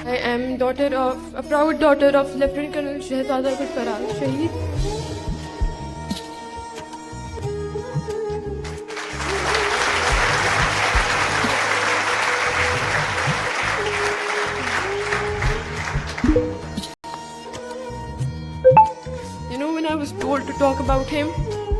I am a proud daughter of Lieutenant Colonel Shehzada Gulfaraz, Shaheed. When I was told to talk about him,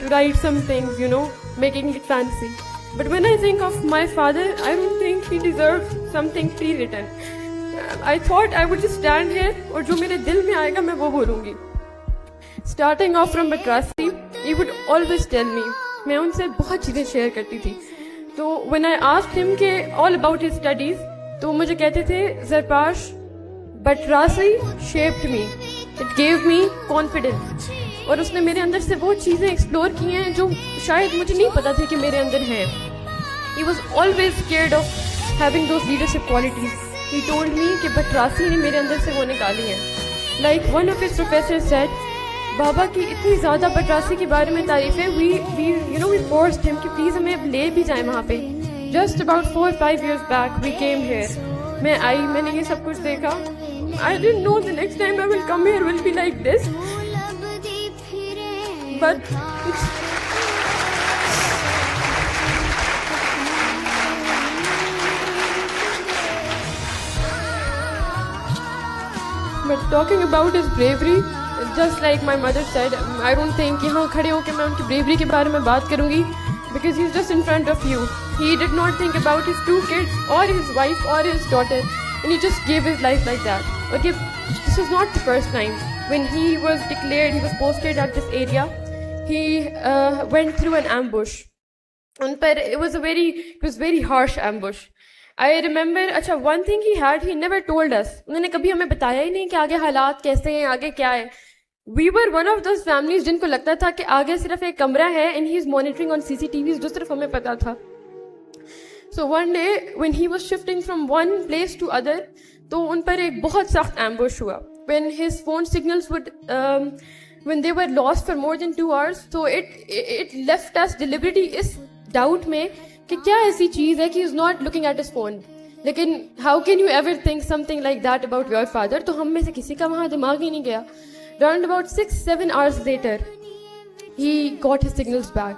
to write some things, making it fancy. But when I think of my father, I don't think he deserves something pre-written. I thought I would just stand here اور جو میرے دل میں آئے گا میں وہ بولوں گی. Starting off from Batrasi, he would always tell me. میں ان سے بہت چیزیں شیئر کرتی تھی. تو when I asked him کہ all about his studies, تو وہ مجھے کہتے تھے زرپاش, Batrasi shaped me. It gave me confidence. اور اس نے میرے اندر سے وہ چیزیں ایکسپلور کی ہیں جو شاید مجھے نہیں پتا تھی کہ میرے اندر ہیں. He was always scared of having those leadership qualities. He told me کہ Batrasi نے میرے اندر سے وہ نکالی ہیں. Like one of his professors said, بابا کی اتنی زیادہ Batrasi کے بارے میں تعریفیں, we forced him کہ پلیز ہمیں اب لے بھی جائیں وہاں پہ. Just about 4 or 5 years back we came here. میں آئی, میں نے یہ سب کچھ دیکھا. I didn't know the next time I will come here will be like this. But talking about his bravery, just like my mother said, I don't think یہاں کھڑے ہو کے میں ان کی bravery کے بارے میں بات کروں گی, because he's just in front of you. He did not think about his 2 kids or his wife or his daughter, and he just gave his life like that. Okay, this was not the first time. When he was declared, he was posted at this area, he went through an ambush. It was very harsh ambush. I remember, one thing he never told us. انہوں نے کبھی ہمیں بتایا ہی نہیں کہ آگے حالات کیسے ہیں, آگے کیا ہے. We were one of those families جن کو لگتا تھا کہ آگے صرف ایک کمرہ ہے and he is monitoring on CCTVs, جو صرف ہمیں پتا تھا. So one day when he was shifting from one place to other, تو ان پر ایک بہت سخت ambush ہوا. When his phone signals when they were lost for more than 2 hours, so it left us deliberately us doubt میں کہ کیا ایسی چیز ہے کہ he is not looking at his phone. لیکن how can you ever think something like that about your father? تو ہم میں سے کسی کا وہاں دماغ ہی نہیں گیا. Around about 6-7 hours later, he got his signals back.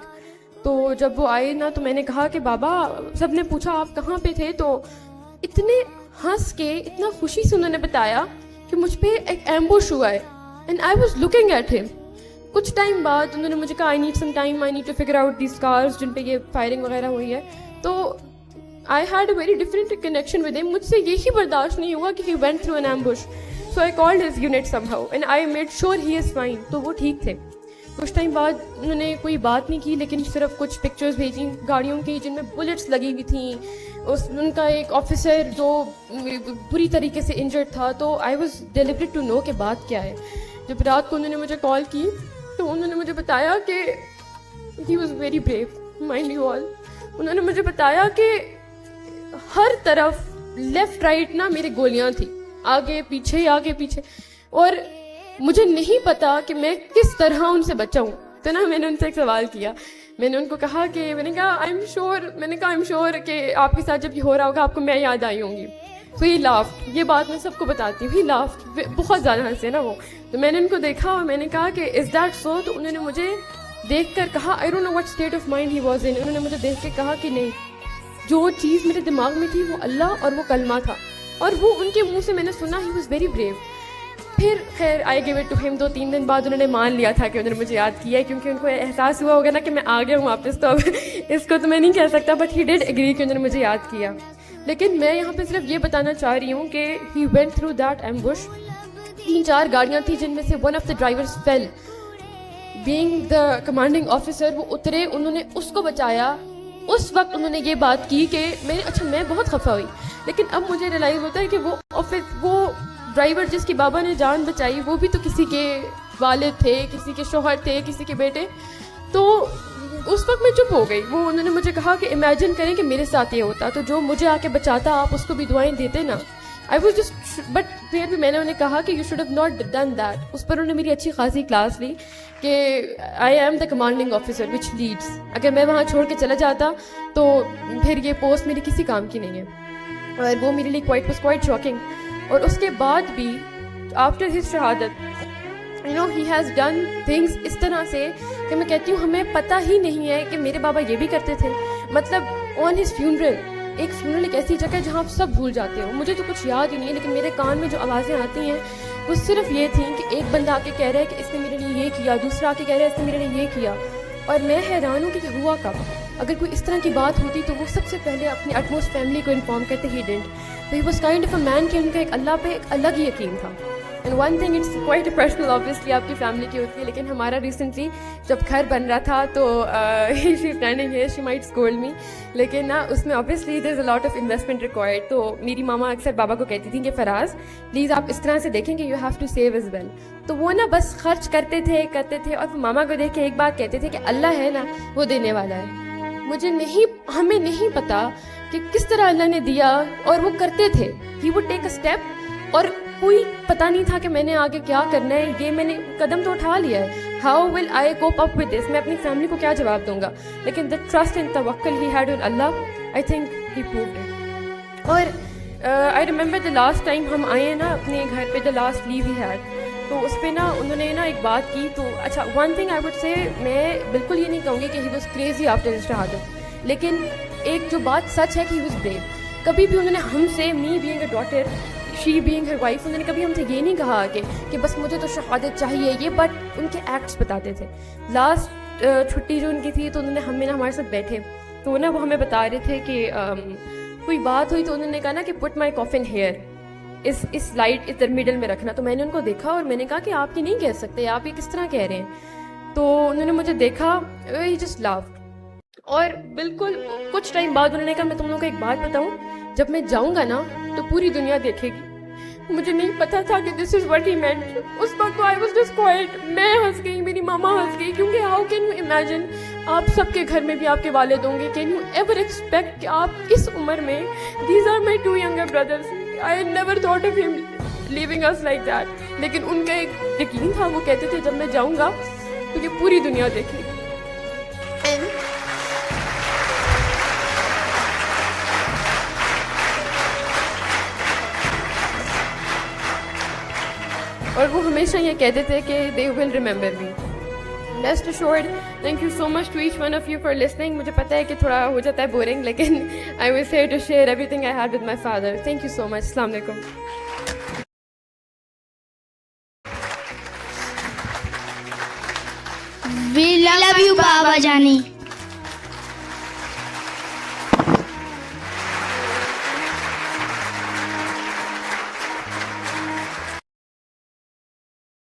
تو جب وہ آئے نا, تو میں نے کہا کہ بابا, سب نے پوچھا آپ کہاں پہ تھے, تو اتنے ہنس کے, اتنا خوشی سے انہوں نے بتایا کہ مجھ پہ ایک ایمبوش ہوا ہے. And I was looking at him. کچھ ٹائم بعد انہوں نے مجھے کہا I need some time, I need to figure out these cars جن پہ یہ فائرنگ وغیرہ ہوئی ہے. تو I had a very different connection with him. مجھ سے یہی برداشت نہیں ہوا کہ he went through an ambush. So I called his unit somehow and I made sure he is fine. تو وہ ٹھیک تھے. کچھ ٹائم بعد انہوں نے کوئی بات نہیں کی, لیکن صرف کچھ پکچرز بھیجیں گاڑیوں کی جن میں بلٹس لگی ہوئی تھیں. ان کا ایک آفیسر جو بری طریقے سے انجرڈ تھا. تو I was deliberate to know کہ بات کیا ہے. جب رات کو انہوں نے مجھے کال کی تو انہوں نے مجھے بتایا کہ he was very brave, mind you all. انہوں نے مجھے بتایا کہ ہر طرف لیفٹ رائٹ نا میرے گولیاں تھیں, آگے پیچھے آگے پیچھے, اور مجھے نہیں پتا کہ میں کس طرح ان سے بچاؤں. تو نا میں نے ان سے ایک سوال کیا. میں نے ان کو کہا کہ میں نے کہا آئی ایم شیور کہ آپ کے ساتھ جب یہ ہو رہا ہوگا آپ کو میں یاد آئی ہوں گی. تو ہی لافٹ. یہ بات میں سب کو بتاتی ہوں, ہی لافٹ. بہت زیادہ ہنسے نا وہ. تو میں نے ان کو دیکھا اور میں نے کہا کہ از دیٹ سو. تو انہوں نے مجھے دیکھ کر کہا I don't know what state of mind he was in. انہوں نے مجھے دیکھ کے کہا کہ نہیں, جو چیز میرے دماغ میں تھی وہ اللہ اور وہ کلمہ تھا. اور وہ ان کے منہ سے میں نے سنا ہی واز ویری بریو. پھر خیر آئی گیو اٹ ٹو ہم. 2-3 دن بعد انہوں نے مان لیا تھا کہ انہوں نے مجھے یاد کیا ہے, کیونکہ ان کو احساس ہوا ہوگا نا کہ میں آ گیا ہوں واپس. تو اب اس کو تو میں نہیں کہہ سکتا, بٹ ہی ڈیڈ ایگری کہ انہوں نے مجھے یاد کیا. لیکن میں یہاں پہ صرف یہ بتانا چاہ رہی ہوں کہ he went through that ambush. 3-4 گاڑیاں تھیں جن میں سے one of the drivers fell. Being the commanding officer, وہ اترے, انہوں نے اس کو بچایا. اس وقت انہوں نے یہ بات کی کہ میں بہت خفا ہوئی. لیکن اب مجھے ریئلائز ہوتا ہے کہ وہ ڈرائیور جس کی بابا نے جان بچائی وہ بھی تو کسی کے والد تھے, کسی کے شوہر تھے, کسی کے بیٹے. تو اس وقت میں چپ ہو گئی. وہ انہوں نے مجھے کہا کہ امیجن کریں کہ میرے ساتھ یہ ہوتا, تو جو مجھے آ کے بچاتا آپ اس کو بھی دعائیں دیتے نا. آئی واز جسٹ, بٹ پھر بھی میں نے انہیں کہا کہ you should have not done that. اس پر انہوں نے میری اچھی خاصی کلاس لی کہ I am the commanding officer which leads. اگر میں وہاں چھوڑ کے چلا جاتا تو پھر یہ پوسٹ میری کسی کام کی نہیں ہے. اور وہ میرے لیے quite shocking. اور اس کے بعد بھی after his شہادت he has done things اس طرح سے کہ میں کہتی ہوں ہمیں پتہ ہی نہیں ہے کہ میرے بابا یہ بھی کرتے تھے. مطلب on his funeral, ایک فیونرل ایک ایسی جگہ ہے جہاں آپ سب بھول جاتے ہو. مجھے تو کچھ یاد ہی نہیں ہے, لیکن میرے کان میں جو آوازیں آتی ہیں وہ صرف یہ تھیں کہ ایک بندہ آ کے کہہ رہا ہے کہ اس نے میرے لیے یہ کیا, دوسرا آ کے کہہ رہا ہے اس نے میرے لیے یہ کیا. اور میں حیران ہوں کہ یہ ہوا کب. اگر کوئی اس طرح کی بات ہوتی تو وہ سب سے پہلے اپنی اٹموسٹ فیملی کو انفارم کرتے. He didn't. تو ہی واز کائنڈ آف اے مین کہ ان کا ایک اللہ پہ ایک الگ ہی یقین تھا. And one thing it's quite personal, obviously آپ کی فیملی کی ہوتی ہے, لیکن ہمارا ریسنٹلی جب گھر بن رہا تھا تو شی اسٹینڈنگ ہے, شی مائٹ اسکولڈ می, لیکن نا اس میں obviously there is a lot of investment required. تو میری ماما اکثر بابا کو کہتی تھیں کہ فراز پلیز آپ اس طرح سے دیکھیں کہ you have to save as well. تو وہ نا بس خرچ کرتے تھے اور ماما کو دیکھ کے ایک بات کہتے تھے کہ اللہ ہے نا وہ دینے والا ہے. ہمیں نہیں پتا کہ کس طرح اللہ نے دیا, اور وہ کرتے تھے. He would take a step اور کوئی پتہ نہیں تھا کہ میں نے آگے کیا کرنا ہے. یہ میں نے قدم تو اٹھا لیا ہے, how will I cope up with this, میں اپنی فیملی کو کیا جواب دوں گا. لیکن دا ٹرسٹ اینڈ توکل he had on Allah, I think he proved it. اور I remember the last time ہم آئے ہیں نا اپنے گھر پہ, the last leave he had, تو اس پہ نا انہوں نے نا ایک بات کی. تو اچھا one thing I would say, میں بالکل یہ نہیں کہوں گی کہ he was crazy after his شہادت, لیکن ایک جو بات سچ ہے کہ ہی واز بریو. کبھی بھی انہوں نے ہم سے, me being a daughter, she being Hare wife, انہوں نے کبھی ہم سے یہ نہیں کہا کہ بس مجھے تو شہادت چاہیے یہ, بٹ ان کے ایکٹس بتاتے تھے. لاسٹ چھٹی جو ان کی تھی تو انہوں نے ہمیں نا ہمارے ساتھ بیٹھے, تو نا وہ ہمیں بتا رہے تھے کہ کوئی بات ہوئی تو انہوں نے کہا نا کہ پٹ مائی کافن ہیئر, اس لائٹ ادھر مڈل میں رکھنا. تو میں نے ان کو دیکھا اور میں نے کہا کہ آپ یہ نہیں کہہ سکتے, آپ یہ کس طرح کہہ رہے ہیں. تو انہوں نے مجھے دیکھا, ہی جسٹ لافڈ. اور بالکل کچھ ٹائم بعد انہوں نے کہا میں تم لوگوں کو ایک بات بتاؤں, جب میں جاؤں گا نا تو پوری دنیا دیکھے گی. مجھے نہیں پتا تھا کہ دس از واٹ ہی مینٹ. اس وقت آئی واز جسٹ کوائٹ, میں ہنس گئی, میری ماما ہنس گئی, کیونکہ ہاؤ کین یو امیجن, آپ سب کے گھر میں بھی آپ کے والد ہوں گے, کین یو ایور ایکسپیکٹ کہ آپ اس عمر میں, these are my 2 younger brothers, I never thought of him leaving us like that. لیکن ان کا ایک یقین تھا, وہ کہتے تھے جب میں جاؤں گا تو یہ پوری دنیا دیکھے گی. اور وہ ہمیشہ یہ کہتے تھے کہ they will remember me. Rest assured, thank you so much to each one of you for listening. مجھے پتہ ہے کہ تھوڑا ہو جاتا ہے بورنگ, لیکن I was here to share everything I had with my father. Thank you so much. السلام علیکم. We love you, Baba Jani.